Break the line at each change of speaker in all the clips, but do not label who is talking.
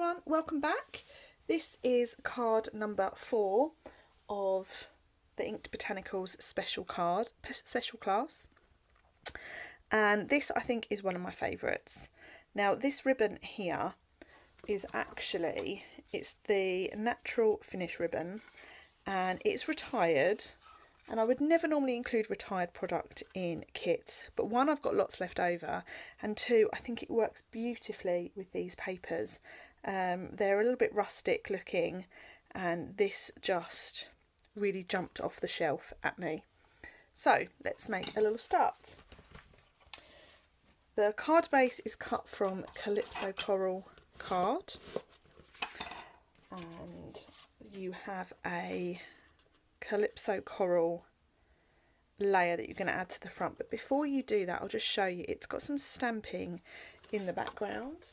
everyone, welcome back. This is card number 4 of the Inked Botanicals special class, and this I think is one of my favourites. Now this ribbon here is actually, it's the natural finish ribbon, and it's retired, and I would never normally include retired product in kits, but one, I've got lots left over, and two, I think it works beautifully with these papers. They're a little bit rustic looking, and this just really jumped off the shelf at me. So let's make a little start. The card base is cut from Calypso Coral card, and you have a Calypso Coral layer that you're going to add to the front, but before you do that I'll just show you, it's got some stamping in the background.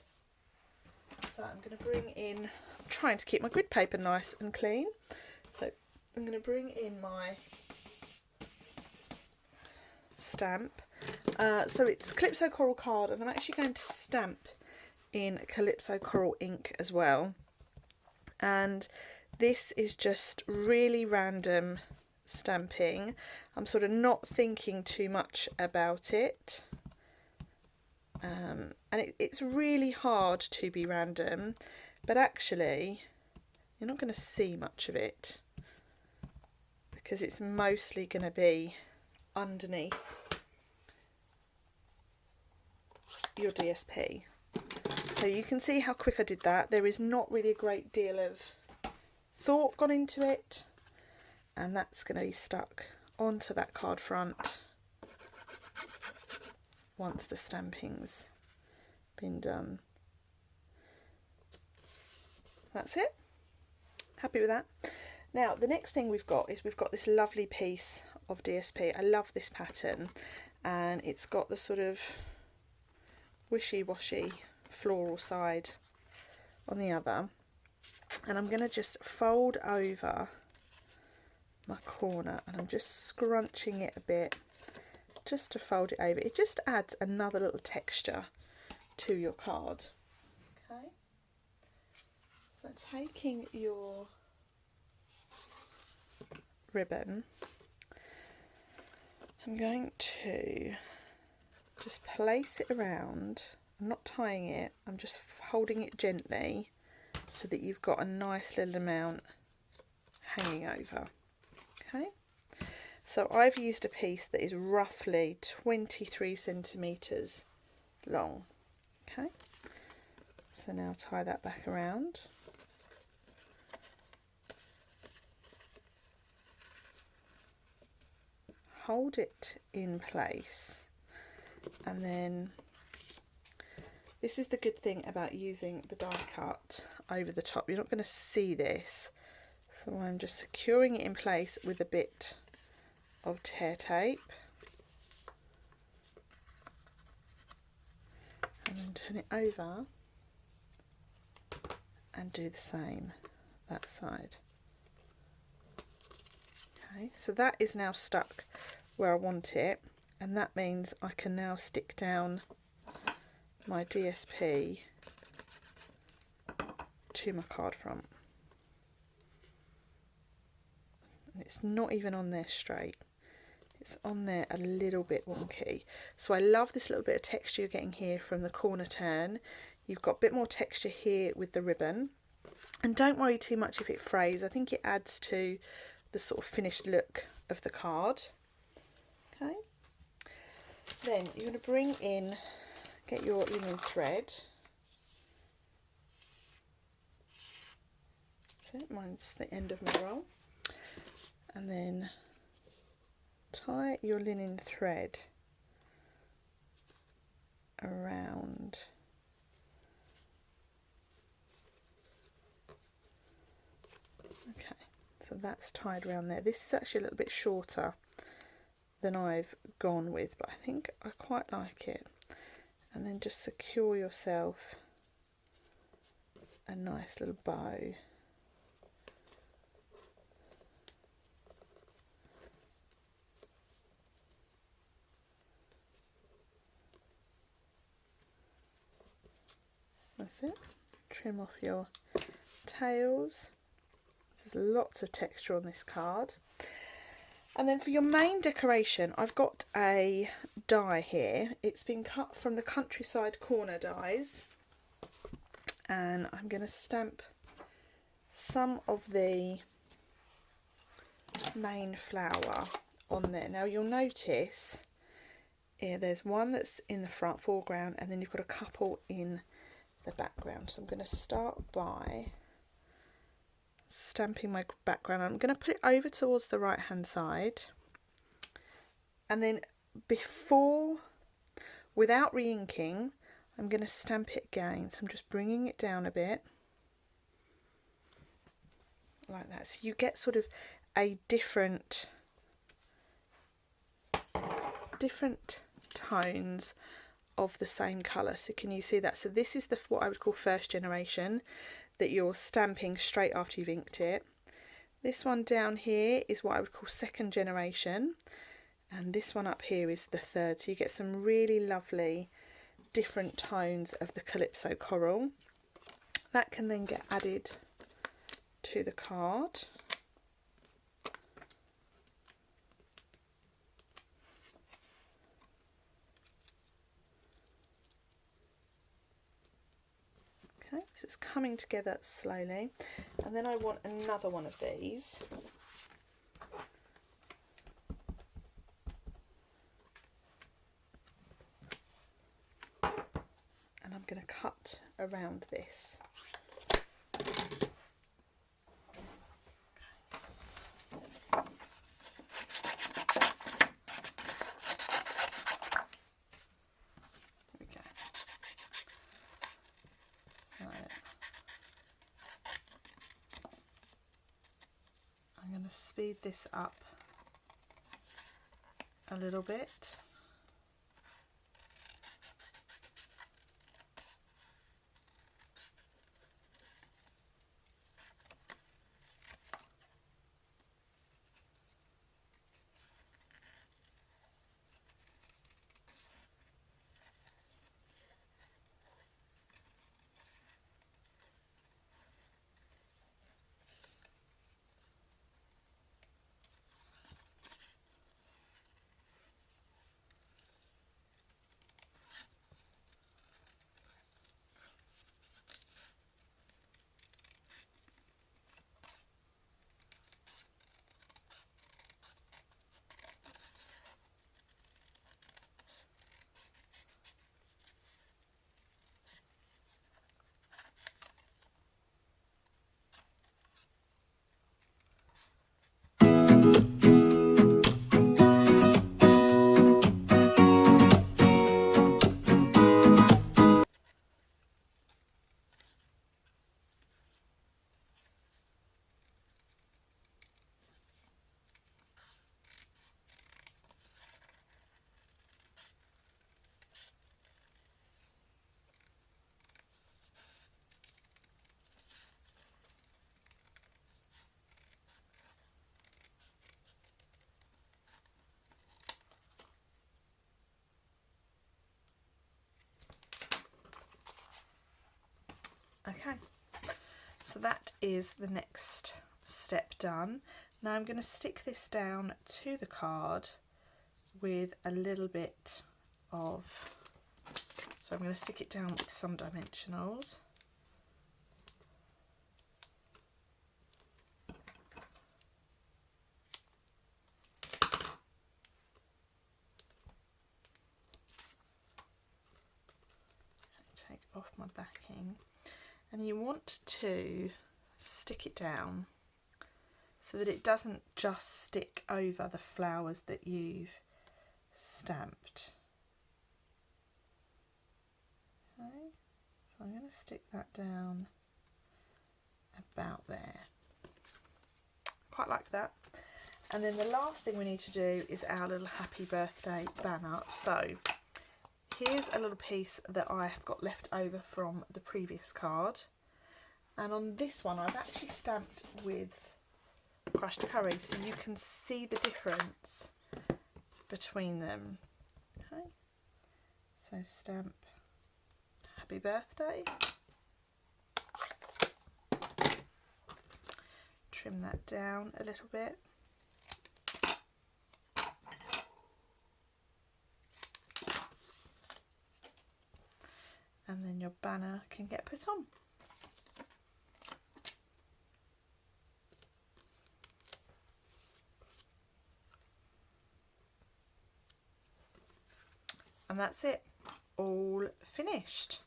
So I'm going to bring in, I'm trying to keep my grid paper nice and clean, so I'm going to bring in my stamp. So it's Calypso Coral card, and I'm actually going to stamp in Calypso Coral ink as well, and this is just really random stamping. I'm sort of not thinking too much about it, and it's really hard to be random, but actually you're not going to see much of it because it's mostly going to be underneath your DSP. So you can see how quick I did that. There is not really a great deal of thought gone into it, and that's going to be stuck onto that card front once the stamping's been done. That's it. Happy with that. Now the next thing we've got is this lovely piece of DSP. I love this pattern, and it's got the sort of wishy-washy floral side on the other, and I'm going to just fold over my corner, and I'm just scrunching it a bit just to fold it over. It just adds another little texture to your card. Okay, so taking your ribbon, I'm going to just place it around. I'm not tying it, I'm just holding it gently so that you've got a nice little amount hanging over. Okay, so I've used a piece that is roughly 23 centimetres long. Okay, so now tie that back around. Hold it in place, and then this is the good thing about using the die cut over the top. You're not going to see this, so I'm just securing it in place with a bit of tear tape, and then turn it over and do the same that side. Okay, so that is now stuck where I want it, and that means I can now stick down my DSP to my card front, and it's not even on there straight, it's on there a little bit wonky. So I love this little bit of texture you're getting here from the corner turn. You've got a bit more texture here with the ribbon, and don't worry too much if it frays. I think it adds to the sort of finished look of the card. Okay, then you're going to bring in, get your linen thread. Okay, mine's the end of my roll, and then tie your linen thread around okay, so that's tied around there. This is actually a little bit shorter than I've gone with, but I think I quite like it. And then just secure yourself a nice little bow. That's it. trim off your tails. There's lots of texture on this card. And then for your main decoration, I've got a die here. It's been cut from the Countryside Corner dies. And I'm going to stamp some of the main flower on there. Now you'll notice there's one that's in the front foreground, and then you've got a couple in the background. So I'm going to start by stamping my background. I'm going to put it over towards the right hand side, and then without re-inking, I'm going to stamp it again. So I'm just bringing it down a bit like that, so you get sort of a different tones of the same colour. So can you see that? So this is what I would call first generation, that you're stamping straight after you've inked it. This one down here is what I would call second generation, and this one up here is the third. So you get some really lovely different tones of the Calypso coral. That can then get added to the card. Okay, so it's coming together slowly, and then I want another one of these. And I'm going to cut around this. I'm going to speed this up a little bit. Okay, so that is the next step done. Now I'm going to stick this down to the card with a little bit of, so I'm going to stick it down with some dimensionals. Take off my backing. And you want to stick it down so that it doesn't just stick over the flowers that you've stamped. Okay, so I'm going to stick that down about there. Quite like that. And then the last thing we need to do is our little happy birthday banner. So here's a little piece that I have got left over from the previous card, and on this one I've actually stamped with crushed curry, so you can see the difference between them. Okay, so stamp happy birthday, trim that down a little bit. And then your banner can get put on. And that's it, all finished.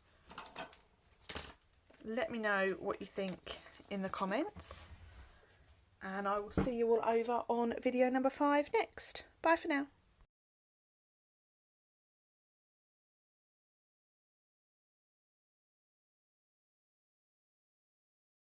Let me know what you think in the comments, and I will see you all over on video number 5 next. Bye for now.